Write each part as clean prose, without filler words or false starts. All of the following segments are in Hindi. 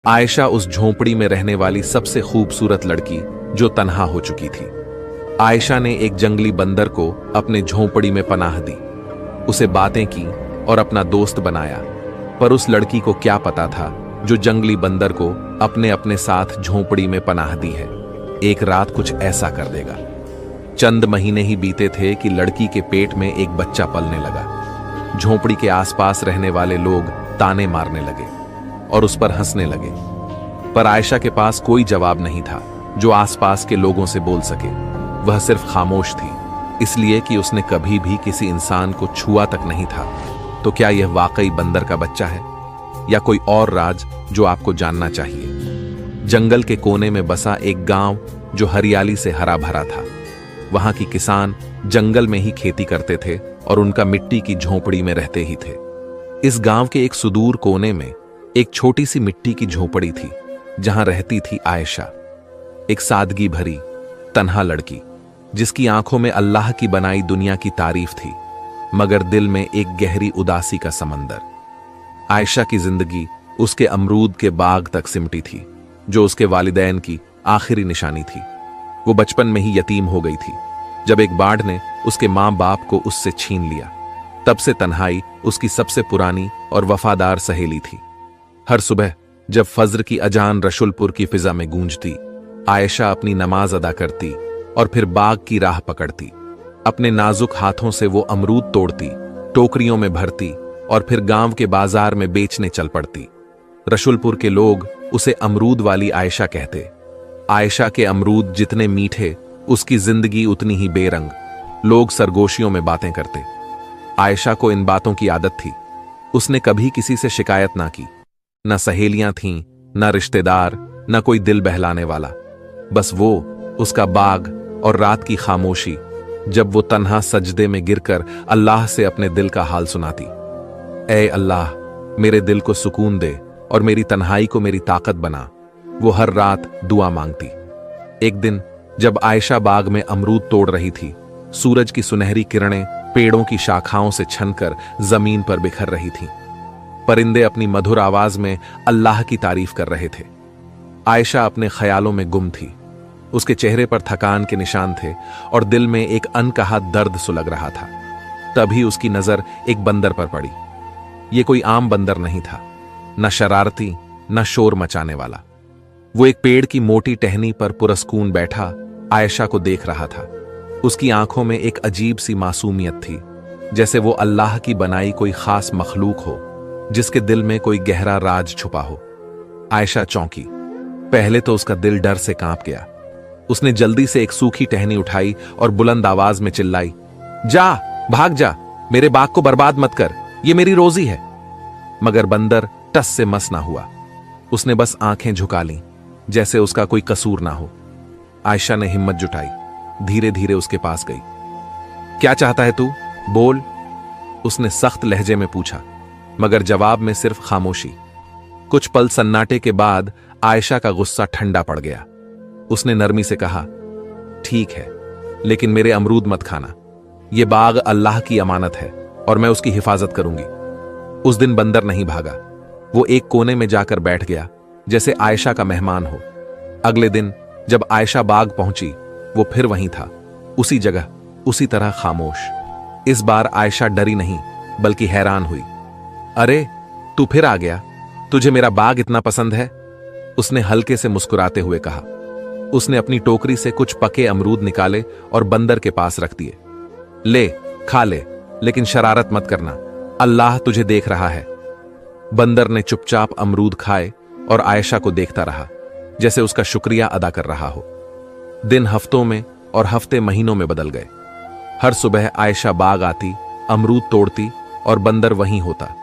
आयशा उस झोंपड़ी में रहने वाली सबसे खूबसूरत लड़की जो तन्हा हो चुकी थी। आयशा ने एक जंगली बंदर को अपने झोंपड़ी में पनाह दी, उसे बातें की और अपना दोस्त बनाया। पर उस लड़की को क्या पता था जो जंगली बंदर को अपने अपने साथ झोंपड़ी में पनाह दी है, एक रात कुछ ऐसा कर देगा। चंद महीने ही बीते थे कि लड़की के पेट में एक बच्चा पलने लगा। झोंपड़ी के आसपास रहने वाले लोग ताने मारने लगे और उस पर हंसने लगे, पर आयशा के पास कोई जवाब नहीं था जो आसपास के लोगों से बोल सके। वह सिर्फ खामोश थी, इसलिए कि उसने कभी भी किसी इंसान को छुआ तक नहीं था। तो क्या यह वाकई बंदर का बच्चा है या कोई और राज जो आपको जानना चाहिए? जंगल के कोने में बसा एक गांव जो हरियाली से हरा भरा था। वहां की किसान जंगल में ही खेती करते थे और उनका मिट्टी की झोंपड़ी में रहते ही थे। इस गांव के एक सुदूर कोने में एक छोटी सी मिट्टी की झोंपड़ी थी जहां रहती थी आयशा, एक सादगी भरी तन्हा लड़की जिसकी आंखों में अल्लाह की बनाई दुनिया की तारीफ थी, मगर दिल में एक गहरी उदासी का समंदर। आयशा की जिंदगी उसके अमरूद के बाग तक सिमटी थी जो उसके वालिदैन की आखिरी निशानी थी। वो बचपन में ही यतीम हो गई थी जब एक बाढ़ ने उसके मां बाप को उससे छीन लिया। तब से तन्हाई उसकी सबसे पुरानी और वफादार सहेली थी। हर सुबह जब फज्र की अजान रसुलपुर की फिजा में गूंजती, आयशा अपनी नमाज अदा करती और फिर बाग की राह पकड़ती। अपने नाजुक हाथों से वो अमरूद तोड़ती, टोकरियों में भरती और फिर गांव के बाजार में बेचने चल पड़ती। रसुलपुर के लोग उसे अमरूद वाली आयशा कहते। आयशा के अमरूद जितने मीठे, उसकी जिंदगी उतनी ही बेरंग। लोग सरगोशियों में बातें करते। आयशा को इन बातों की आदत थी। उसने कभी किसी से शिकायत ना की, न सहेलियां थीं, न रिश्तेदार, न कोई दिल बहलाने वाला। बस वो, उसका बाग और रात की खामोशी जब वो तन्हा सजदे में गिरकर अल्लाह से अपने दिल का हाल सुनाती। ऐ अल्लाह, मेरे दिल को सुकून दे और मेरी तन्हाई को मेरी ताकत बना। वो हर रात दुआ मांगती। एक दिन जब आयशा बाग में अमरूद तोड़ रही थी, सूरज की सुनहरी किरणें पेड़ों की शाखाओं से छनकर जमीन पर बिखर रही थीं। परिंदे अपनी मधुर आवाज में अल्लाह की तारीफ कर रहे थे। आयशा अपने ख्यालों में गुम थी। उसके चेहरे पर थकान के निशान थे और दिल में एक अनकहा दर्द सुलग रहा था। तभी उसकी नजर एक बंदर पर पड़ी। यह कोई आम बंदर नहीं था, न शरारती न शोर मचाने वाला। वो एक पेड़ की मोटी टहनी पर पुरस्कून बैठा आयशा को देख रहा था। उसकी आंखों में एक अजीब सी मासूमियत थी, जैसे वो अल्लाह की बनाई कोई खास मखलूक हो जिसके दिल में कोई गहरा राज छुपा हो। आयशा चौंकी। पहले तो उसका दिल डर से कांप गया। उसने जल्दी से एक सूखी टहनी उठाई और बुलंद आवाज में चिल्लाई, जा, भाग जा, मेरे बाग को बर्बाद मत कर, ये मेरी रोजी है। मगर बंदर टस से मस ना हुआ। उसने बस आंखें झुका लीं, जैसे उसका कोई कसूर ना हो। आयशा ने हिम्मत जुटाई, धीरे धीरे उसके पास गई। क्या चाहता है तू? बोल, उसने सख्त लहजे में पूछा, मगर जवाब में सिर्फ खामोशी। कुछ पल सन्नाटे के बाद आयशा का गुस्सा ठंडा पड़ गया। उसने नरमी से कहा, ठीक है, लेकिन मेरे अमरूद मत खाना। यह बाग अल्लाह की अमानत है और मैं उसकी हिफाजत करूंगी। उस दिन बंदर नहीं भागा। वो एक कोने में जाकर बैठ गया जैसे आयशा का मेहमान हो। अगले दिन जब आयशा बाग पहुंची, वो फिर वहीं था, उसी जगह, उसी तरह खामोश। इस बार आयशा डरी नहीं बल्कि हैरान हुई। अरे, तू फिर आ गया? तुझे मेरा बाग इतना पसंद है? उसने हल्के से मुस्कुराते हुए कहा। उसने अपनी टोकरी से कुछ पके अमरूद निकाले और बंदर के पास रख दिए। ले, खा ले, लेकिन शरारत मत करना, अल्लाह तुझे देख रहा है। बंदर ने चुपचाप अमरूद खाए और आयशा को देखता रहा, जैसे उसका शुक्रिया अदा कर रहा हो। दिन हफ्तों में और हफ्ते महीनों में बदल गए। हर सुबह आयशा बाग आती, अमरूद तोड़ती और बंदर वहीं होता।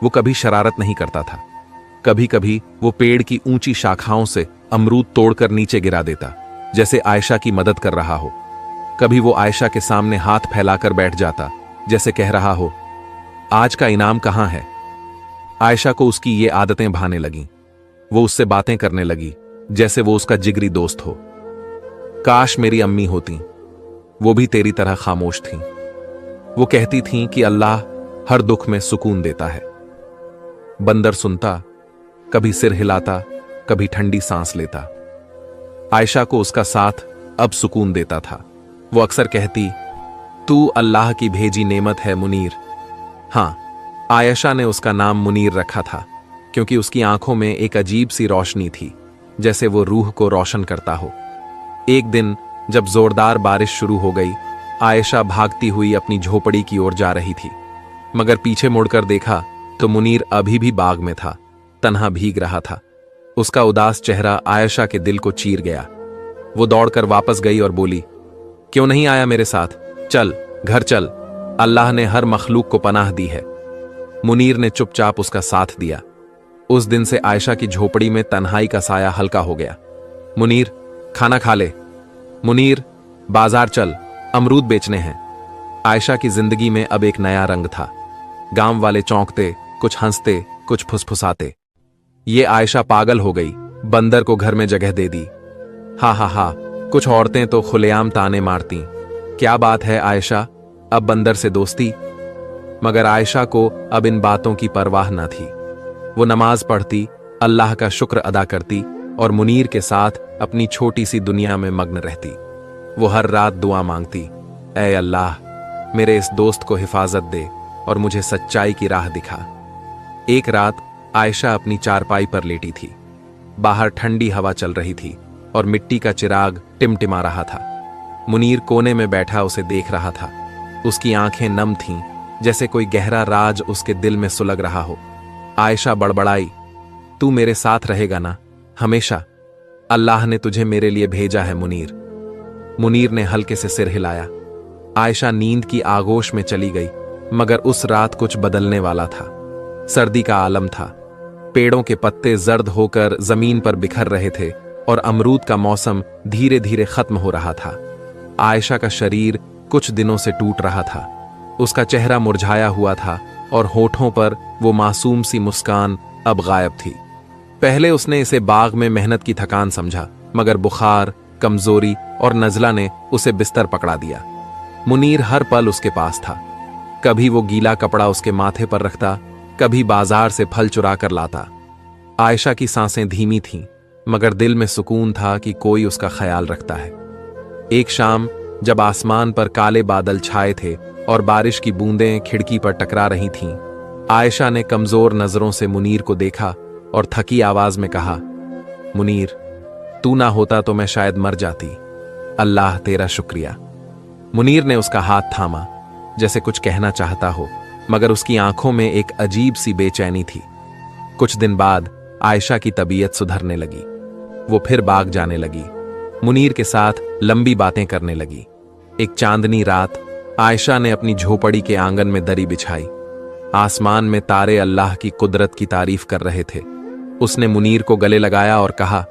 वो कभी शरारत नहीं करता था। कभी कभी वो पेड़ की ऊंची शाखाओं से अमरूद तोड़कर नीचे गिरा देता, जैसे आयशा की मदद कर रहा हो। कभी वो आयशा के सामने हाथ फैलाकर बैठ जाता, जैसे कह रहा हो, आज का इनाम कहां है? आयशा को उसकी ये आदतें भाने लगीं। वो उससे बातें करने लगी जैसे वो उसका जिगरी दोस्त हो। काश मेरी अम्मी होती, वो भी तेरी तरह खामोश थीं। वो कहती थीं कि अल्लाह हर दुख में सुकून देता है। बंदर सुनता कभी सिर हिलाता, कभी ठंडी सांस लेता। आयशा को उसका साथ अब सुकून देता था। वो अक्सर कहती, तू अल्लाह की भेजी नेमत है मुनीर। हां, आयशा ने उसका नाम मुनीर रखा था क्योंकि उसकी आंखों में एक अजीब सी रोशनी थी, जैसे वो रूह को रोशन करता हो। एक दिन जब जोरदार बारिश शुरू हो गई, आयशा भागती हुई अपनी झोपड़ी की ओर जा रही थी, मगर पीछे मुड़कर देखा तो मुनीर अभी भी बाग में था, तन्हा भीग रहा था। उसका उदास चेहरा आयशा के दिल को चीर गया। वो दौड़कर वापस गई और बोली, क्यों नहीं आया मेरे साथ? चल, घर चल, अल्लाह ने हर मखलूक को पनाह दी है। मुनीर ने चुपचाप उसका साथ दिया। उस दिन से आयशा की झोपड़ी में तन्हाई का साया हल्का हो गया। मुनीर, खाना खा ले। मुनीर, बाजार चल, अमरूद बेचने हैं। आयशा की जिंदगी में अब एक नया रंग था। गांव वाले चौंकते, कुछ हंसते, कुछ फुसफुसाते। ये आयशा पागल हो गई, बंदर को घर में जगह दे दी। हा हा हा, कुछ औरतें तो खुलेआम ताने मारती, क्या बात है आयशा, अब बंदर से दोस्ती। मगर आयशा को अब इन बातों की परवाह न थी। वो नमाज पढ़ती, अल्लाह का शुक्र अदा करती और मुनीर के साथ अपनी छोटी सी दुनिया में मग्न रहती। वो हर रात दुआ मांगती, ऐ अल्लाह, मेरे इस दोस्त को हिफाजत दे और मुझे सच्चाई की राह दिखा। एक रात आयशा अपनी चारपाई पर लेटी थी। बाहर ठंडी हवा चल रही थी और मिट्टी का चिराग टिमटिमा रहा था। मुनीर कोने में बैठा उसे देख रहा था। उसकी आंखें नम थीं, जैसे कोई गहरा राज उसके दिल में सुलग रहा हो। आयशा बड़बड़ाई, तू मेरे साथ रहेगा ना हमेशा? अल्लाह ने तुझे मेरे लिए भेजा है मुनीर। मुनीर ने हल्के से सिर हिलाया। आयशा नींद की आगोश में चली गई, मगर उस रात कुछ बदलने वाला था। सर्दी का आलम था। पेड़ों के पत्ते जर्द होकर जमीन पर बिखर रहे थे और अमरूद का मौसम धीरे धीरे खत्म हो रहा था। आयशा का शरीर कुछ दिनों से टूट रहा था। उसका चेहरा मुरझाया हुआ था और होठों पर वो मासूम सी मुस्कान अब गायब थी। पहले उसने इसे बाग में मेहनत की थकान समझा, मगर बुखार, कमजोरी और नजला ने उसे बिस्तर पकड़ा दिया। मुनीर हर पल उसके पास था। कभी वो गीला कपड़ा उसके माथे पर रखता, कभी बाजार से फल चुरा कर लाता। आयशा की सांसें धीमी थीं, मगर दिल में सुकून था कि कोई उसका ख्याल रखता है। एक शाम जब आसमान पर काले बादल छाए थे और बारिश की बूंदें खिड़की पर टकरा रही थीं, आयशा ने कमजोर नजरों से मुनीर को देखा और थकी आवाज में कहा, मुनीर, तू ना होता तो मैं शायद मर जाती। अल्लाह तेरा शुक्रिया। मुनीर ने उसका हाथ थामा, जैसे कुछ कहना चाहता हो, मगर उसकी आंखों में एक अजीब सी बेचैनी थी। कुछ दिन बाद आयशा की तबीयत सुधरने लगी। वो फिर बाग जाने लगी, मुनीर के साथ लंबी बातें करने लगी। एक चांदनी रात आयशा ने अपनी झोपड़ी के आंगन में दरी बिछाई। आसमान में तारे अल्लाह की कुदरत की तारीफ कर रहे थे। उसने मुनीर को गले लगाया और कहा,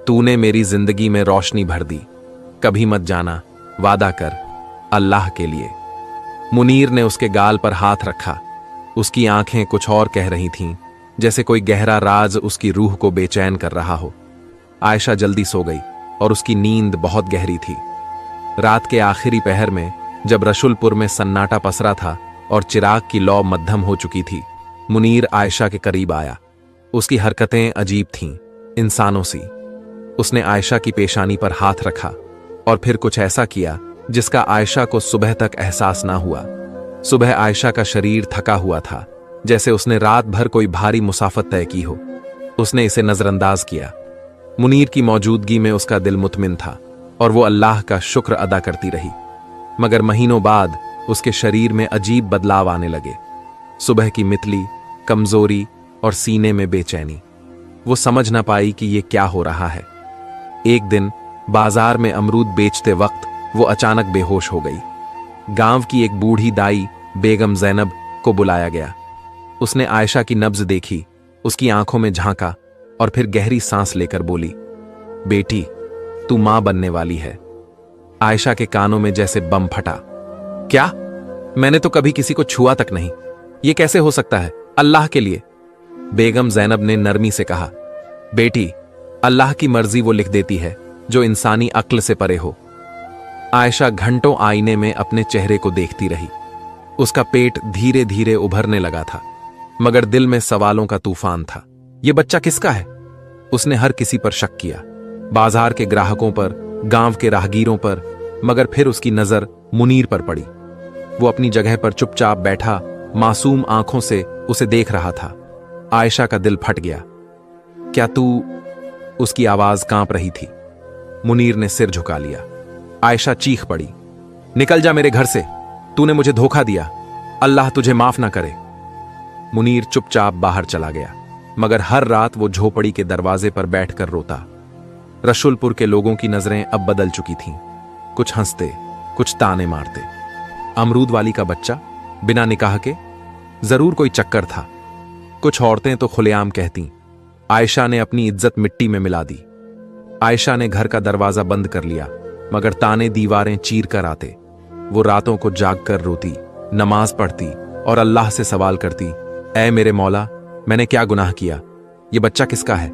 तूने मेरी जिंदगी में रोशनी भर दी। कभी मत जाना, वादा कर, अल्लाह के लिए। मुनीर ने उसके गाल पर हाथ रखा। उसकी आंखें कुछ और कह रही थीं, जैसे कोई गहरा राज उसकी रूह को बेचैन कर रहा हो। आयशा जल्दी सो गई और उसकी नींद बहुत गहरी थी। रात के आखिरी पहर में जब रसुलपुर में सन्नाटा पसरा था और चिराग की लौ मध्यम हो चुकी थी, मुनीर आयशा के करीब आया। उसकी हरकतें अजीब थीं, इंसानों सी। उसने आयशा की पेशानी पर हाथ रखा और फिर कुछ ऐसा किया जिसका आयशा को सुबह तक एहसास ना हुआ। सुबह आयशा का शरीर थका हुआ था, जैसे उसने रात भर कोई भारी मुसाफत तय की हो। उसने इसे नजरअंदाज किया। मुनीर की मौजूदगी में उसका दिल मुतमिन था और वो अल्लाह का शुक्र अदा करती रही। मगर महीनों बाद उसके शरीर में अजीब बदलाव आने लगे। सुबह की मितली, कमजोरी और सीने में बेचैनी। वो समझ ना पाई कि ये क्या हो रहा है। एक दिन बाजार में अमरूद बेचते वक्त वो अचानक बेहोश हो गई। गांव की एक बूढ़ी दाई बेगम जैनब को बुलाया गया। उसने आयशा की नब्ज देखी, उसकी आंखों में झांका और फिर गहरी सांस लेकर बोली, बेटी, तू मां बनने वाली है। आयशा के कानों में जैसे बम फटा। क्या? मैंने तो कभी किसी को छुआ तक नहीं, ये कैसे हो सकता है? अल्लाह के लिए। बेगम जैनब ने नरमी से कहा, बेटी, अल्लाह की मर्जी वो लिख देती है जो इंसानी अक्ल से परे हो। आयशा घंटों आईने में अपने चेहरे को देखती रही। उसका पेट धीरे धीरे उभरने लगा था, मगर दिल में सवालों का तूफान था। ये बच्चा किसका है? उसने हर किसी पर शक किया, बाजार के ग्राहकों पर, गांव के राहगीरों पर, मगर फिर उसकी नजर मुनीर पर पड़ी। वो अपनी जगह पर चुपचाप बैठा मासूम आंखों से उसे देख रहा था। आयशा का दिल फट गया। क्या तू? उसकी आवाज कांप रही थी। मुनीर ने सिर झुका लिया। आयशा चीख पड़ी, निकल जा मेरे घर से, तूने मुझे धोखा दिया, अल्लाह तुझे माफ ना करे। मुनीर चुपचाप बाहर चला गया, मगर हर रात वो झोपड़ी के दरवाजे पर बैठकर रोता। रसुलपुर के लोगों की नजरें अब बदल चुकी थीं। कुछ हंसते, कुछ ताने मारते। अमरूद वाली का बच्चा, बिना निकाह के, जरूर कोई चक्कर था। कुछ औरतें तो खुलेआम कहती। आयशा ने अपनी इज्जत मिट्टी में मिला दी। आयशा ने घर का दरवाजा बंद कर लिया, मगर ताने दीवारें चीर कर आते। वो रातों को जाग कर रोती, नमाज पढ़ती और अल्लाह से सवाल करती, ऐ मेरे मौला, मैंने क्या गुनाह किया? ये बच्चा किसका है?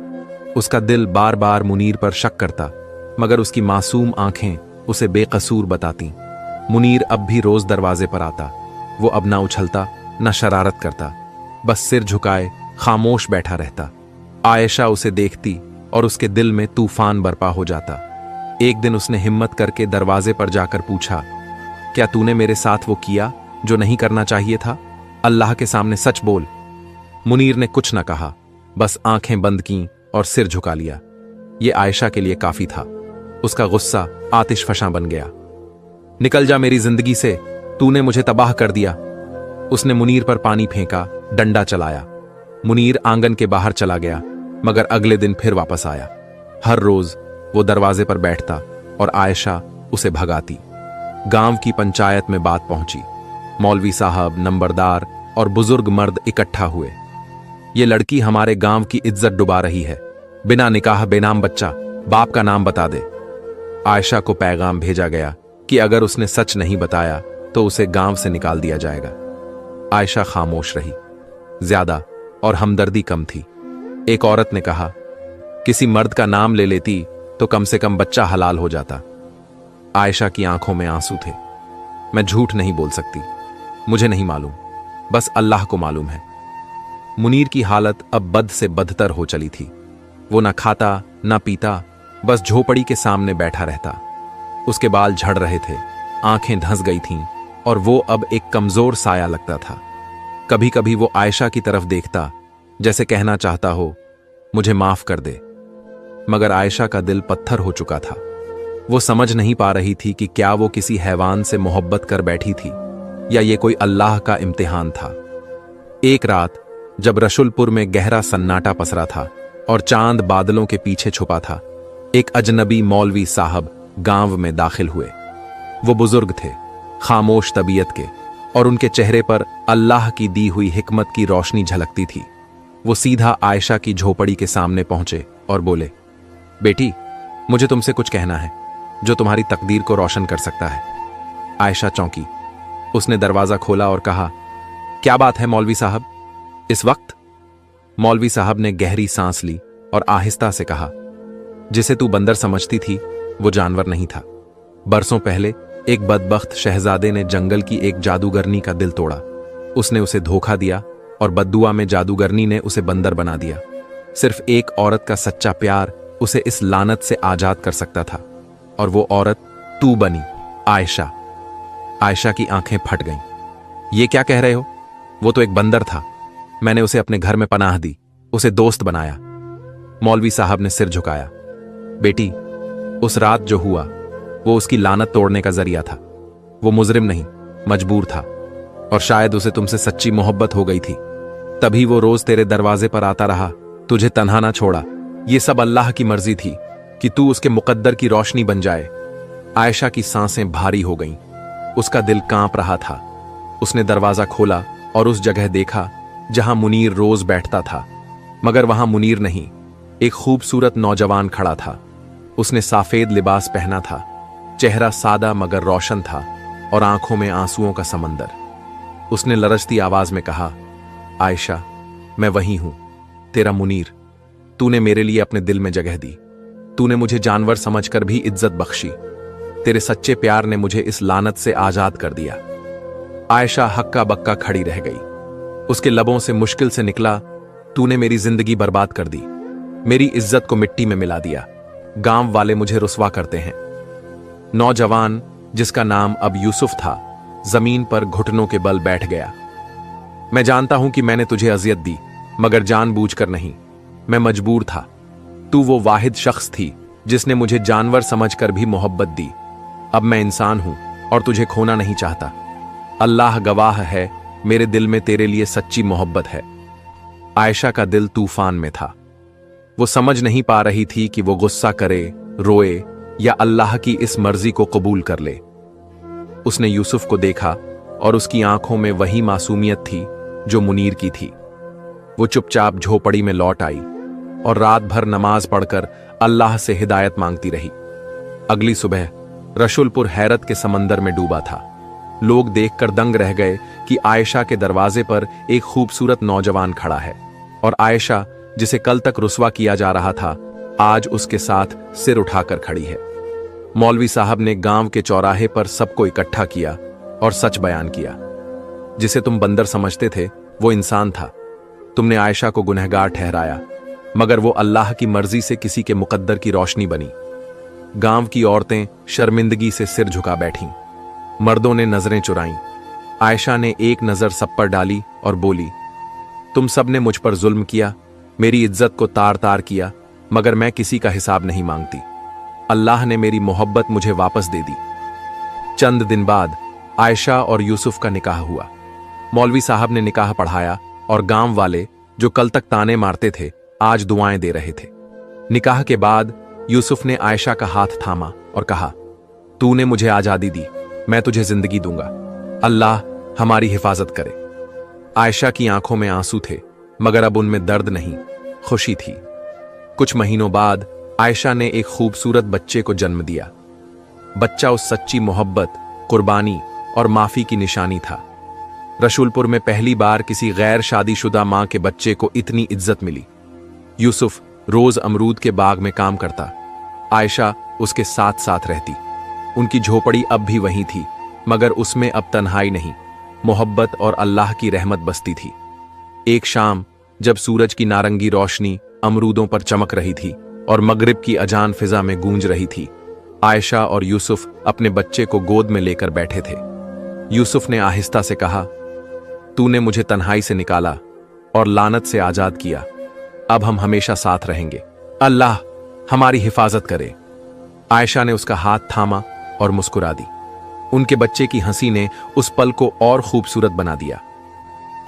उसका दिल बार बार मुनीर पर शक करता, मगर उसकी मासूम आंखें उसे बेकसूर बताती। मुनीर अब भी रोज दरवाजे पर आता। वो अब ना उछलता, ना शरारत करता, बस सिर झुकाए खामोश बैठा रहता। आयशा उसे देखती और उसके दिल में तूफान बरपा हो जाता। एक दिन उसने हिम्मत करके दरवाजे पर जाकर पूछा, क्या तूने मेरे साथ वो किया जो नहीं करना चाहिए था? अल्लाह के सामने सच बोल। मुनीर ने कुछ न कहा, बस आंखें बंद कीं और सिर झुका लिया। ये आयशा के लिए काफी था। उसका गुस्सा आतिश फशां बन गया। निकल जा मेरी जिंदगी से, तूने मुझे तबाह कर दिया। उसने मुनीर पर पानी फेंका, डंडा चलाया। मुनीर आंगन के बाहर चला गया, मगर अगले दिन फिर वापस आया। हर रोज वो दरवाजे पर बैठता और आयशा उसे भगाती। गांव की पंचायत में बात पहुंची। मौलवी साहब, नंबरदार और बुजुर्ग मर्द इकट्ठा हुए। ये लड़की हमारे गांव की इज्जत डुबा रही है। बिना निकाह बेनाम बच्चा, बाप का नाम बता दे। आयशा को पैगाम भेजा गया कि अगर उसने सच नहीं बताया तो उसे गांव से निकाल दिया जाएगा। आयशा खामोश रही। ज्यादा और हमदर्दी कम थी। एक औरत ने कहा, किसी मर्द का नाम ले लेती तो कम से कम बच्चा हलाल हो जाता। आयशा की आंखों में आंसू थे। मैं झूठ नहीं बोल सकती, मुझे नहीं मालूम, बस अल्लाह को मालूम है। मुनीर की हालत अब बद से बदतर हो चली थी। वो ना खाता ना पीता, बस झोपड़ी के सामने बैठा रहता। उसके बाल झड़ रहे थे, आंखें धंस गई थीं और वो अब एक कमजोर साया लगता था। कभी कभी वो आयशा की तरफ देखता, जैसे कहना चाहता हो, मुझे माफ कर दे। मगर आयशा का दिल पत्थर हो चुका था। वो समझ नहीं पा रही थी कि क्या वो किसी हैवान से मोहब्बत कर बैठी थी या ये कोई अल्लाह का इम्तिहान था। एक रात जब रसुलपुर में गहरा सन्नाटा पसरा था और चांद बादलों के पीछे छुपा था, एक अजनबी मौलवी साहब गांव में दाखिल हुए। वो बुजुर्ग थे, खामोश तबीयत के, और उनके चेहरे पर अल्लाह की दी हुई हिकमत की रोशनी झलकती थी। वो सीधा आयशा की झोपड़ी के सामने पहुंचे और बोले, बेटी, मुझे तुमसे कुछ कहना है जो तुम्हारी तकदीर को रोशन कर सकता है। आयशा चौंकी। उसने दरवाजा खोला और कहा, क्या बात है मौलवी साहब? इस वक्त? मौलवी साहब ने गहरी सांस ली और आहिस्ता से कहा, जिसे तू बंदर समझती थी वो जानवर नहीं था। बरसों पहले एक बदबख्त शहजादे ने जंगल की एक जादूगरनी का दिल तोड़ा। उसने उसे धोखा दिया और बद्दुआ में जादूगरनी ने उसे बंदर बना दिया। सिर्फ एक औरत का सच्चा प्यार उसे इस लानत से आजाद कर सकता था, और वो औरत तू बनी, आयशा। आयशा की आंखें फट गईं। ये क्या कह रहे हो? वो तो एक बंदर था। मैंने उसे अपने घर में पनाह दी, उसे दोस्त बनाया। मौलवी साहब ने सिर झुकाया। बेटी, उस रात जो हुआ वो उसकी लानत तोड़ने का जरिया था। वो मुजरिम नहीं, मजबूर था, और शायद उसे तुमसे सच्ची मोहब्बत हो गई थी, तभी वो रोज तेरे दरवाजे पर आता रहा, तुझे तन्हा ना छोड़ा। ये सब अल्लाह की मर्जी थी कि तू उसके मुकद्दर की रोशनी बन जाए। आयशा की सांसें भारी हो गईं। उसका दिल कांप रहा था। उसने दरवाजा खोला और उस जगह देखा जहां मुनीर रोज बैठता था, मगर वहां मुनीर नहीं, एक खूबसूरत नौजवान खड़ा था। उसने सफेद लिबास पहना था, चेहरा सादा मगर रोशन था और आंखों में आंसुओं का समंदर। उसने लरजती आवाज में कहा, आयशा, मैं वही हूं, तेरा मुनीर। तूने मेरे लिए अपने दिल में जगह दी। तूने मुझे जानवर समझकर भी इज्जत बख्शी। तेरे सच्चे प्यार ने मुझे इस लानत से आजाद कर दिया। आयशा हक्का बक्का खड़ी रह गई। उसके लबों से मुश्किल से निकला, तूने मेरी जिंदगी बर्बाद कर दी, मेरी इज्जत को मिट्टी में मिला दिया। गांव वाले मुझे रुस्वा करते हैं। नौजवान, जिसका नाम अब यूसुफ था, जमीन पर घुटनों के बल बैठ गया। मैं जानता हूं कि मैंने तुझे अजियत दी, मगर जानबूझकर नहीं, मैं मजबूर था। तू वो वाहिद शख्स थी जिसने मुझे जानवर समझकर भी मोहब्बत दी। अब मैं इंसान हूं और तुझे खोना नहीं चाहता। अल्लाह गवाह है, मेरे दिल में तेरे लिए सच्ची मोहब्बत है। आयशा का दिल तूफान में था। वो समझ नहीं पा रही थी कि वो गुस्सा करे, रोए या अल्लाह की इस मर्जी को कबूल कर ले। उसने यूसुफ को देखा और उसकी आंखों में वही मासूमियत थी जो मुनीर की थी। वो चुपचाप झोपड़ी में लौट आई और रात भर नमाज पढ़कर अल्लाह से हिदायत मांगती रही। अगली सुबह रशुलपुर हैरत के समंदर में डूबा था। लोग देखकर दंग रह गए कि आयशा के दरवाजे पर एक खूबसूरत नौजवान खड़ा है और आयशा, जिसे कल तक रुस्वा किया जा रहा था, आज उसके साथ सिर उठाकर खड़ी है। मौलवी साहब ने गांव के चौराहे पर सबको इकट्ठा किया और सच बयान किया। जिसे तुम बंदर समझते थे, वो इंसान था। तुमने आयशा को गुनहगार ठहराया, मगर वो अल्लाह की मर्जी से किसी के मुकद्दर की रोशनी बनी। गांव की औरतें शर्मिंदगी से सिर झुका बैठीं। मर्दों ने नजरें चुराईं। आयशा ने एक नजर सब पर डाली और बोली, तुम सब ने मुझ पर जुल्म किया, मेरी इज्जत को तार तार किया, मगर मैं किसी का हिसाब नहीं मांगती। अल्लाह ने मेरी मोहब्बत मुझे वापस दे दी। चंद दिन बाद आयशा और यूसुफ का निकाह हुआ। मौलवी साहब ने निकाह पढ़ाया और गांव वाले, जो कल तक ताने मारते थे, आज दुआएं दे रहे थे। निकाह के बाद यूसुफ ने आयशा का हाथ थामा और कहा, तूने मुझे आजादी दी, मैं तुझे जिंदगी दूंगा। अल्लाह हमारी हिफाजत करे। आयशा की आंखों में आंसू थे, मगर अब उनमें दर्द नहीं, खुशी थी। कुछ महीनों बाद आयशा ने एक खूबसूरत बच्चे को जन्म दिया। बच्चा उस सच्ची मोहब्बत, कुर्बानी और माफी की निशानी था। रसूलपुर में पहली बार किसी गैर शादीशुदा मां के बच्चे को इतनी इज्जत मिली। यूसुफ रोज अमरूद के बाग में काम करता, आयशा उसके साथ साथ रहती। उनकी झोपड़ी अब भी वहीं थी, मगर उसमें अब तन्हाई नहीं, मोहब्बत और अल्लाह की रहमत बसती थी। एक शाम जब सूरज की नारंगी रोशनी अमरूदों पर चमक रही थी और मगरिब की अजान फिजा में गूंज रही थी, आयशा और यूसुफ अपने बच्चे को गोद में लेकर बैठे थे। यूसुफ ने आहिस्ता से कहा, तूने मुझे तन्हाई से निकाला और लानत से आजाद किया। अब हम हमेशा साथ रहेंगे। अल्लाह हमारी हिफाजत करे। आयशा ने उसका हाथ थामा और मुस्कुरा दी। उनके बच्चे की हंसी ने उस पल को और खूबसूरत बना दिया।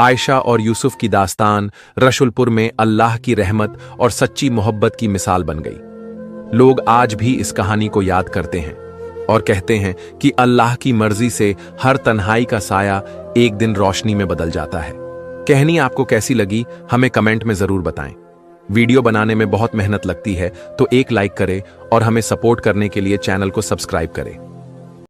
आयशा और यूसुफ की दास्तान रशुलपुर में अल्लाह की रहमत और सच्ची मोहब्बत की मिसाल बन गई। लोग आज भी इस कहानी को याद करते हैं और कहते हैं कि अल्लाह की मर्जी से हर तन्हाई का साया एक दिन रोशनी में बदल जाता है। कहानी आपको कैसी लगी, हमें कमेंट में जरूर बताएं। वीडियो बनाने में बहुत मेहनत लगती है, तो एक लाइक करें और हमें सपोर्ट करने के लिए चैनल को सब्सक्राइब करें।